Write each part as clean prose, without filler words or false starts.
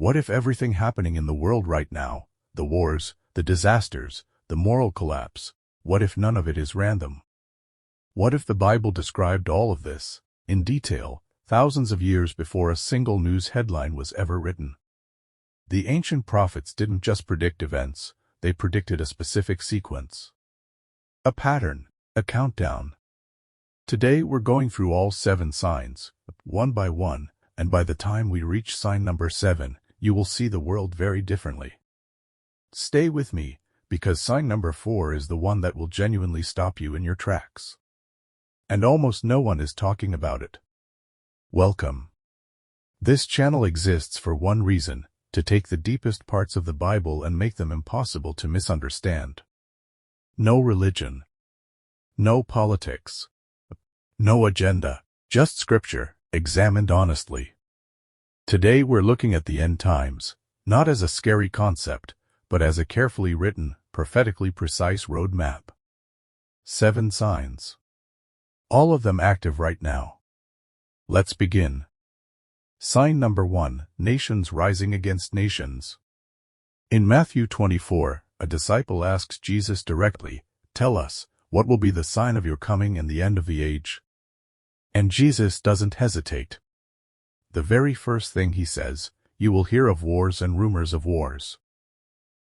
What if everything happening in the world right now, the wars, the disasters, the moral collapse, what if none of it is random? What if the Bible described all of this, in detail, thousands of years before a single news headline was ever written? The ancient prophets didn't just predict events, they predicted a specific sequence. A pattern, a countdown. Today we're going through all 7 signs, one by one, and by the time we reach sign number 7, you will see the world very differently. Stay with me, because sign number 4 is the one that will genuinely stop you in your tracks. And almost no one is talking about it. Welcome. This channel exists for one reason, to take the deepest parts of the Bible and make them impossible to misunderstand. No religion. No politics. No agenda. Just scripture, examined honestly. Today we're looking at the end times, not as a scary concept, but as a carefully written, prophetically precise roadmap. 7 signs. All of them active right now. Let's begin. Sign number 1, nations rising against nations. In Matthew 24, a disciple asks Jesus directly, "Tell us, what will be the sign of your coming and the end of the age?" And Jesus doesn't hesitate. The very first thing he says, "You will hear of wars and rumors of wars."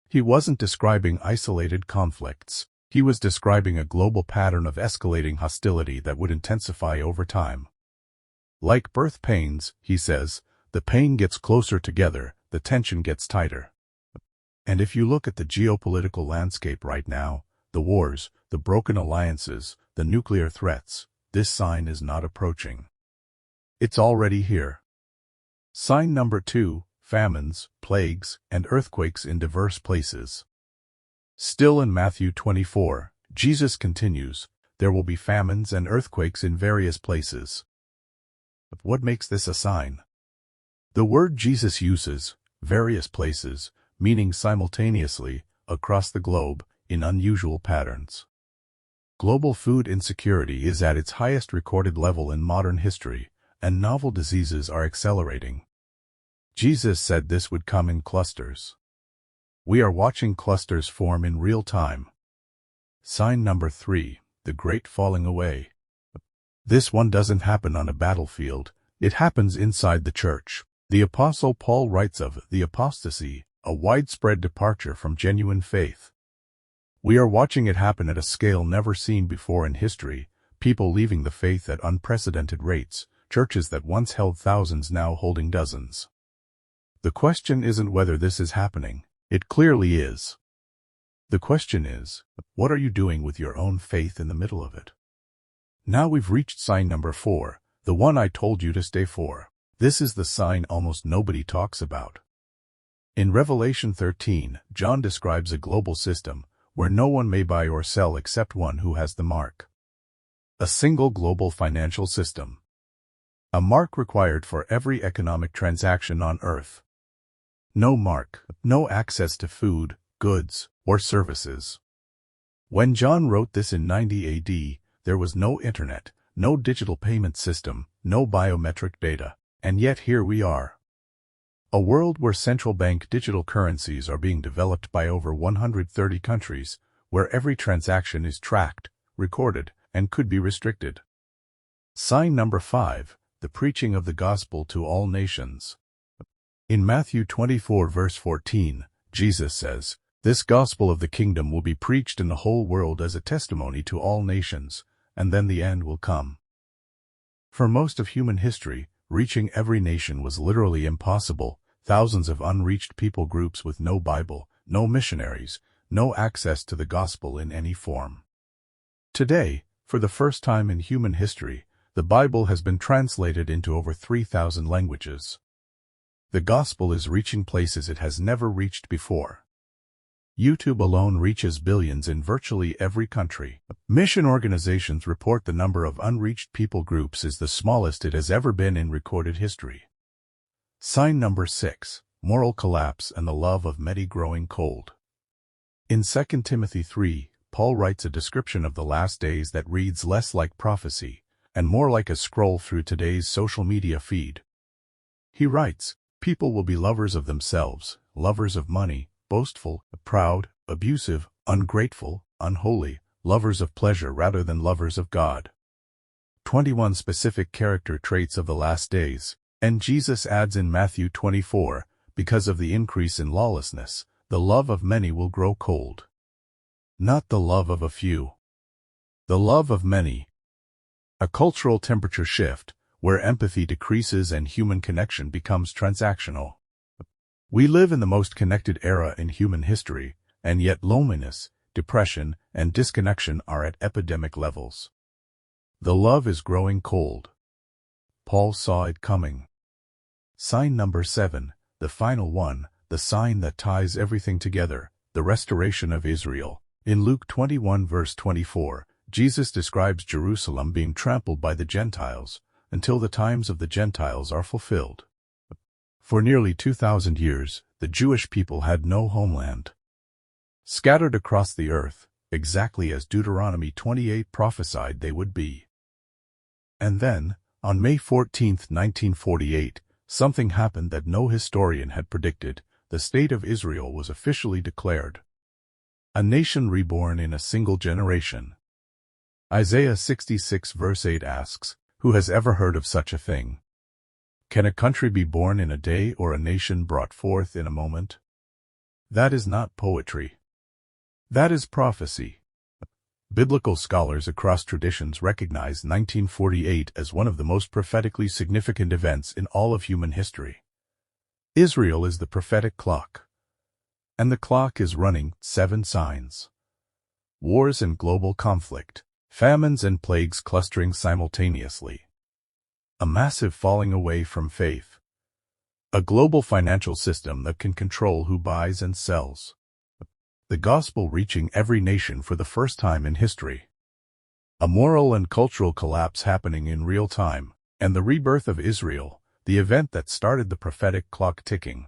He wasn't describing isolated conflicts. He was describing a global pattern of escalating hostility that would intensify over time. Like birth pains, he says, the pain gets closer together, the tension gets tighter. And if you look at the geopolitical landscape right now, the wars, the broken alliances, the nuclear threats, this sign is not approaching. It's already here. Sign number 2, famines, plagues, and earthquakes in diverse places. Still in Matthew 24, Jesus continues, "There will be famines and earthquakes in various places." But what makes this a sign? The word Jesus uses, various places, meaning simultaneously, across the globe, in unusual patterns. Global food insecurity is at its highest recorded level in modern history, and novel diseases are accelerating. Jesus said this would come in clusters. We are watching clusters form in real time. Sign number 3, the great falling away. This one doesn't happen on a battlefield, it happens inside the church. The Apostle Paul writes of the apostasy, a widespread departure from genuine faith. We are watching it happen at a scale never seen before in history, people leaving the faith at unprecedented rates, churches that once held thousands now holding dozens. The question isn't whether this is happening. It clearly is. The question is, what are you doing with your own faith in the middle of it? Now we've reached sign number 4, the one I told you to stay for. This is the sign almost nobody talks about. In Revelation 13, John describes a global system where no one may buy or sell except one who has the mark. A single global financial system. A mark required for every economic transaction on Earth. No mark, no access to food, goods, or services. When John wrote this in 90 AD, there was no internet, no digital payment system, no biometric data, and yet here we are. A world where central bank digital currencies are being developed by over 130 countries, where every transaction is tracked, recorded, and could be restricted. Sign number 5, the preaching of the gospel to all nations. In Matthew 24 verse 14, Jesus says, "This gospel of the kingdom will be preached in the whole world as a testimony to all nations, and then the end will come." For most of human history, reaching every nation was literally impossible. Thousands of unreached people groups with no Bible, no missionaries, no access to the gospel in any form. Today, for the first time in human history, the Bible has been translated into over 3,000 languages. The gospel is reaching places it has never reached before. YouTube alone reaches billions in virtually every country. Mission organizations report the number of unreached people groups is the smallest it has ever been in recorded history. Sign number 6, moral collapse and the love of many growing cold. In 2 Timothy 3, Paul writes a description of the last days that reads less like prophecy and more like a scroll through today's social media feed. He writes, People will be lovers of themselves, lovers of money, boastful, proud, abusive, ungrateful, unholy, lovers of pleasure rather than lovers of God. 21 specific character traits of the last days. And Jesus adds in Matthew 24, because of the increase in lawlessness, the love of many will grow cold. Not the love of a few. The love of many. A cultural temperature shift, where empathy decreases and human connection becomes transactional. We live in the most connected era in human history, and yet loneliness, depression, and disconnection are at epidemic levels. The love is growing cold. Paul saw it coming. Sign number 7, the final one, the sign that ties everything together, the restoration of Israel. In Luke 21 verse 24, Jesus describes Jerusalem being trampled by the Gentiles, until the times of the Gentiles are fulfilled. For nearly 2,000 years, the Jewish people had no homeland. Scattered across the earth, exactly as Deuteronomy 28 prophesied they would be. And then, on May 14, 1948, something happened that no historian had predicted. The state of Israel was officially declared. A nation reborn in a single generation. Isaiah 66 verse 8 asks, who has ever heard of such a thing? Can a country be born in a day or a nation brought forth in a moment? That is not poetry. That is prophecy. Biblical scholars across traditions recognize 1948 as one of the most prophetically significant events in all of human history. Israel is the prophetic clock. And the clock is running 7 signs. Wars and global conflict, famines and plagues clustering simultaneously. A massive falling away from faith. A global financial system that can control who buys and sells. The gospel reaching every nation for the first time in history. A moral and cultural collapse happening in real time, and the rebirth of Israel, the event that started the prophetic clock ticking.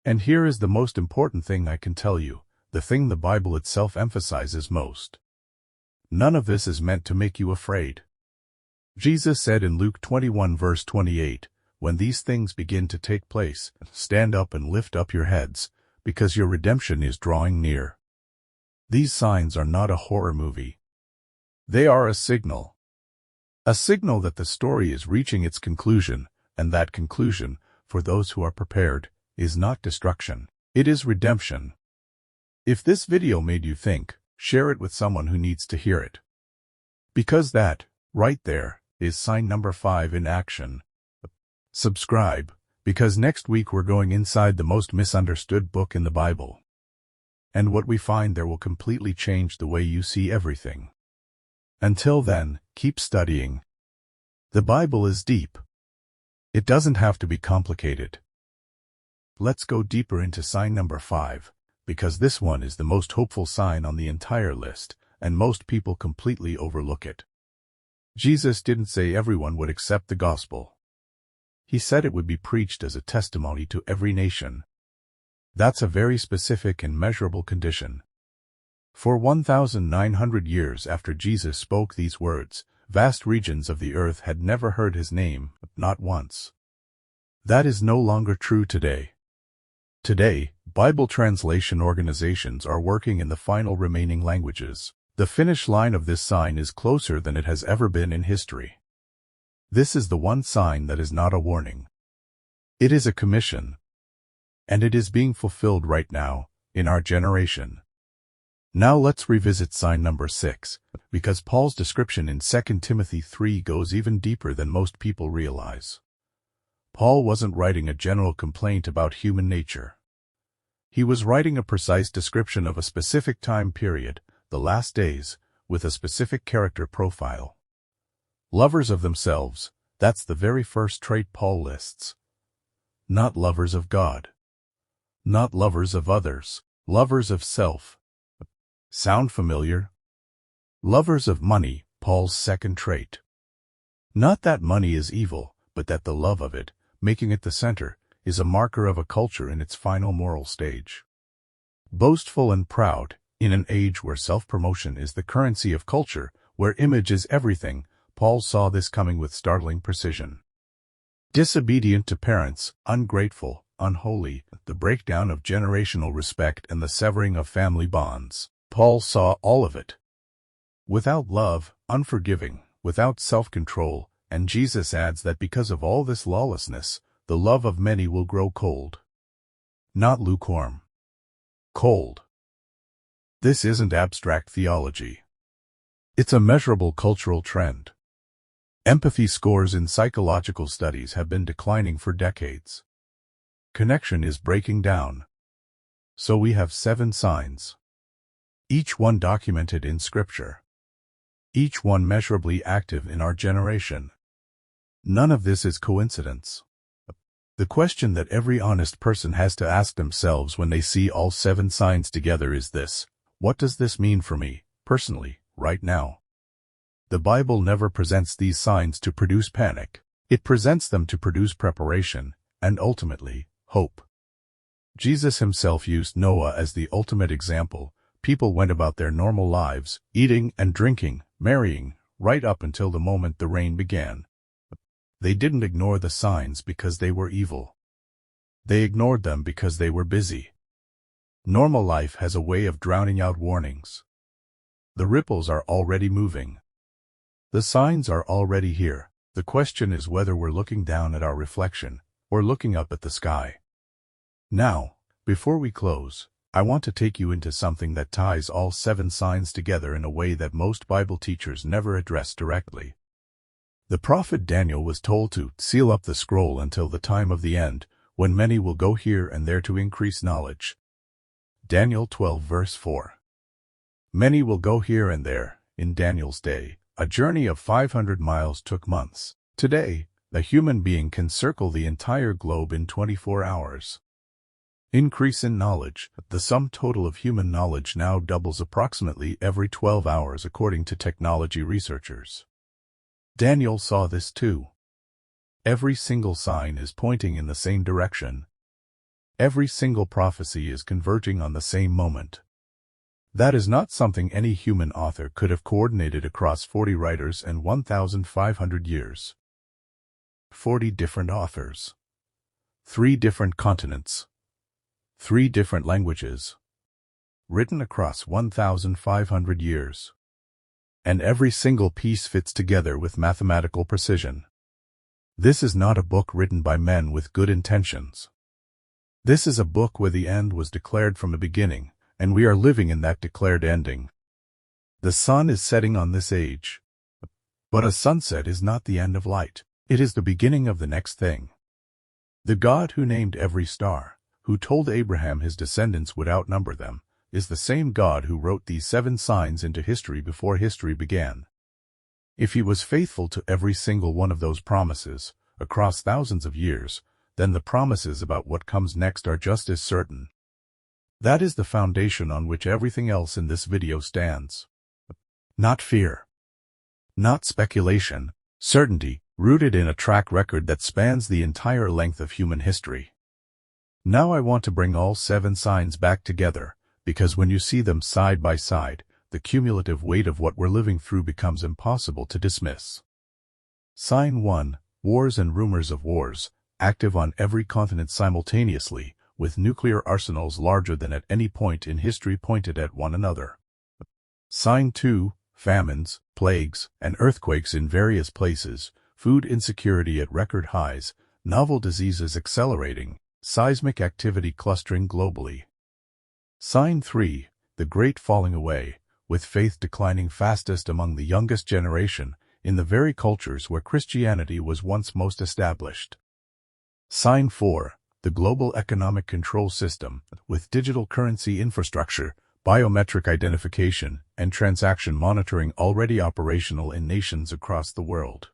And here is the most important thing I can tell you, the thing the Bible itself emphasizes most. None of this is meant to make you afraid. Jesus said in Luke 21 verse 28, when these things begin to take place, stand up and lift up your heads, because your redemption is drawing near. These signs are not a horror movie. They are a signal. A signal that the story is reaching its conclusion, and that conclusion, for those who are prepared, is not destruction. It is redemption. If this video made you think, share it with someone who needs to hear it. Because that, right there, is sign number 5 in action. Subscribe, because next week we're going inside the most misunderstood book in the Bible. And what we find there will completely change the way you see everything. Until then, keep studying. The Bible is deep. It doesn't have to be complicated. Let's go deeper into sign number 5, because this one is the most hopeful sign on the entire list, and most people completely overlook it. Jesus didn't say everyone would accept the gospel. He said it would be preached as a testimony to every nation. That's a very specific and measurable condition. For 1,900 years after Jesus spoke these words, vast regions of the earth had never heard his name, not once. That is no longer true today. Today, Bible translation organizations are working in the final remaining languages. The finish line of this sign is closer than it has ever been in history. This is the one sign that is not a warning. It is a commission. And it is being fulfilled right now, in our generation. Now let's revisit sign number 6, because Paul's description in 2 Timothy 3 goes even deeper than most people realize. Paul wasn't writing a general complaint about human nature. He was writing a precise description of a specific time period, the last days, with a specific character profile. Lovers of themselves, that's the very first trait Paul lists. Not lovers of God. Not lovers of others, lovers of self. Sound familiar? Lovers of money, Paul's second trait. Not that money is evil, but that the love of it, making it the center, is a marker of a culture in its final moral stage. Boastful and proud, in an age where self-promotion is the currency of culture, where image is everything, Paul saw this coming with startling precision. Disobedient to parents, ungrateful, unholy, the breakdown of generational respect and the severing of family bonds. Paul saw all of it. Without love, unforgiving, without self-control, and Jesus adds that because of all this lawlessness, the love of many will grow cold. Not lukewarm. Cold. This isn't abstract theology. It's a measurable cultural trend. Empathy scores in psychological studies have been declining for decades. Connection is breaking down. So we have 7 signs. Each one documented in Scripture. Each one measurably active in our generation. None of this is coincidence. The question that every honest person has to ask themselves when they see all 7 signs together is this: what does this mean for me, personally, right now? The Bible never presents these signs to produce panic. It presents them to produce preparation, and ultimately, hope. Jesus himself used Noah as the ultimate example. People went about their normal lives, eating and drinking, marrying, right up until the moment the rain began. They didn't ignore the signs because they were evil. They ignored them because they were busy. Normal life has a way of drowning out warnings. The ripples are already moving. The signs are already here. The question is whether we're looking down at our reflection or looking up at the sky. Now, before we close, I want to take you into something that ties all 7 signs together in a way that most Bible teachers never address directly. The prophet Daniel was told to seal up the scroll until the time of the end, when many will go here and there to increase knowledge. Daniel 12 verse 4. Many will go here and there. In Daniel's day, a journey of 500 miles took months. Today, a human being can circle the entire globe in 24 hours. Increase in knowledge. The sum total of human knowledge now doubles approximately every 12 hours according to technology researchers. Daniel saw this too. Every single sign is pointing in the same direction. Every single prophecy is converging on the same moment. That is not something any human author could have coordinated across 40 writers and 1,500 years. 40 different authors. 3 different continents. 3 different languages. Written across 1,500 years. And every single piece fits together with mathematical precision. This is not a book written by men with good intentions. This is a book where the end was declared from the beginning, and we are living in that declared ending. The sun is setting on this age. But a sunset is not the end of light. It is the beginning of the next thing. The God who named every star, who told Abraham his descendants would outnumber them, is the same God who wrote these 7 signs into history before history began. If he was faithful to every single one of those promises, across thousands of years, then the promises about what comes next are just as certain. That is the foundation on which everything else in this video stands. Not fear. Not speculation. Certainty, rooted in a track record that spans the entire length of human history. Now I want to bring all 7 signs back together, because when you see them side by side, the cumulative weight of what we're living through becomes impossible to dismiss. Sign 1. Wars and rumors of wars, active on every continent simultaneously, with nuclear arsenals larger than at any point in history pointed at one another. Sign 2. Famines, plagues, and earthquakes in various places, food insecurity at record highs, novel diseases accelerating, seismic activity clustering globally. Sign 3. The great falling away, with faith declining fastest among the youngest generation, in the very cultures where Christianity was once most established. Sign 4. The global economic control system, with digital currency infrastructure, biometric identification, and transaction monitoring already operational in nations across the world.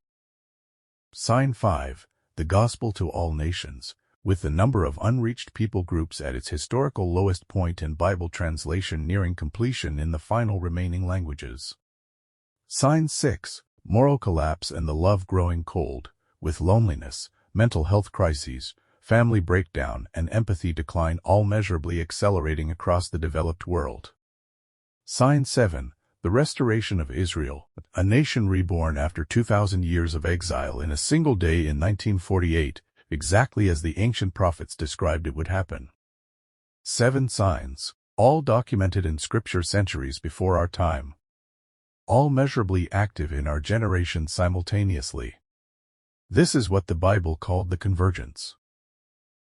Sign 5. The gospel to all nations, with the number of unreached people groups at its historical lowest point and Bible translation nearing completion in the final remaining languages. Sign 6. Moral collapse and the love growing cold, with loneliness, mental health crises, family breakdown, and empathy decline all measurably accelerating across the developed world. Sign 7. The restoration of Israel, a nation reborn after 2,000 years of exile in a single day in 1948, exactly as the ancient prophets described it would happen. 7 signs, all documented in Scripture centuries before our time. All measurably active in our generation simultaneously. This is what the Bible called the convergence.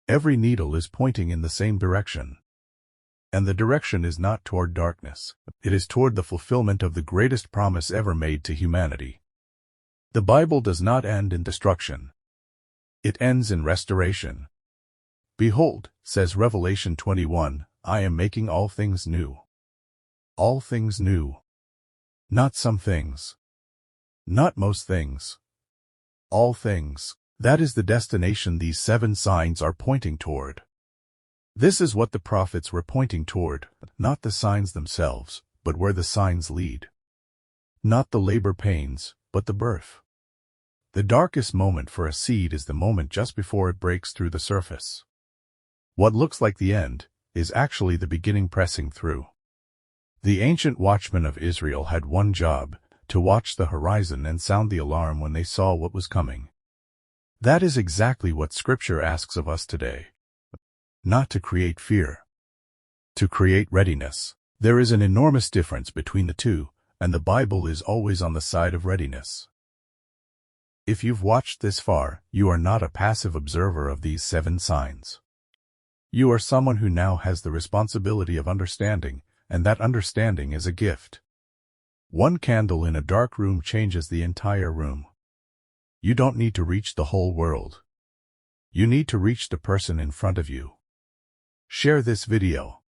Every needle is pointing in the same direction. And the direction is not toward darkness. It is toward the fulfillment of the greatest promise ever made to humanity. The Bible does not end in destruction. It ends in restoration. Behold, says Revelation 21, I am making all things new. All things new. Not some things. Not most things. All things. That is the destination these 7 signs are pointing toward. This is what the prophets were pointing toward, not the signs themselves, but where the signs lead. Not the labor pains, but the birth. The darkest moment for a seed is the moment just before it breaks through the surface. What looks like the end is actually the beginning pressing through. The ancient watchmen of Israel had one job, to watch the horizon and sound the alarm when they saw what was coming. That is exactly what Scripture asks of us today. Not to create fear. To create readiness. There is an enormous difference between the two, and the Bible is always on the side of readiness. If you've watched this far, you are not a passive observer of these 7 signs. You are someone who now has the responsibility of understanding, and that understanding is a gift. One candle in a dark room changes the entire room. You don't need to reach the whole world. You need to reach the person in front of you. Share this video.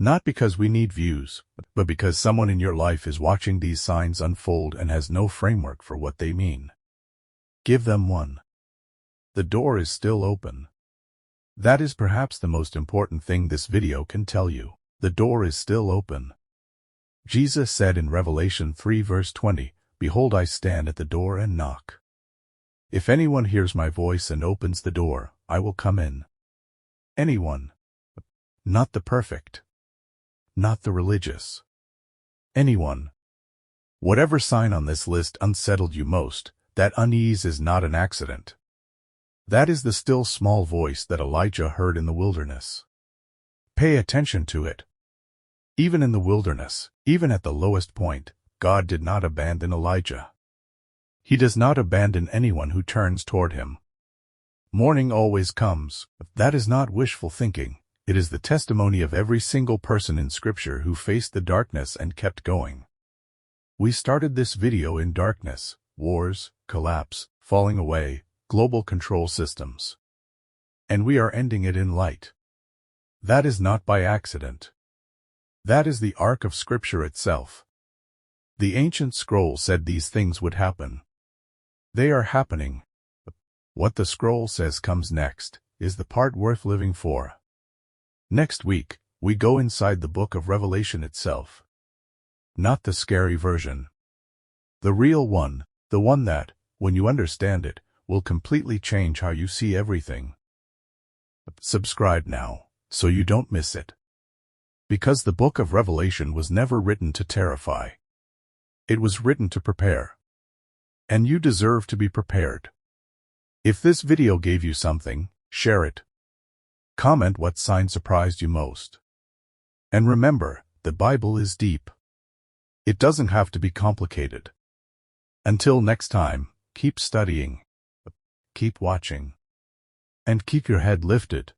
Not because we need views, but because someone in your life is watching these signs unfold and has no framework for what they mean. Give them one. The door is still open. That is perhaps the most important thing this video can tell you. The door is still open. Jesus said in Revelation 3 verse 20, Behold, I stand at the door and knock. If anyone hears my voice and opens the door, I will come in. Anyone. Not the perfect. Not the religious. Anyone. Whatever sign on this list unsettled you most, that unease is not an accident. That is the still small voice that Elijah heard in the wilderness. Pay attention to it. Even in the wilderness, even at the lowest point, God did not abandon Elijah. He does not abandon anyone who turns toward him. Morning always comes. That is not wishful thinking. It is the testimony of every single person in Scripture who faced the darkness and kept going. We started this video in darkness, wars, collapse, falling away, global control systems. And we are ending it in light. That is not by accident. That is the arc of Scripture itself. The ancient scroll said these things would happen. They are happening. What the scroll says comes next is the part worth living for. Next week, we go inside the book of Revelation itself. Not the scary version. The real one, the one that, when you understand it, will completely change how you see everything. Subscribe now, so you don't miss it. Because the book of Revelation was never written to terrify. It was written to prepare. And you deserve to be prepared. If this video gave you something, share it. Comment what sign surprised you most. And remember, the Bible is deep. It doesn't have to be complicated. Until next time, keep studying, keep watching, and keep your head lifted.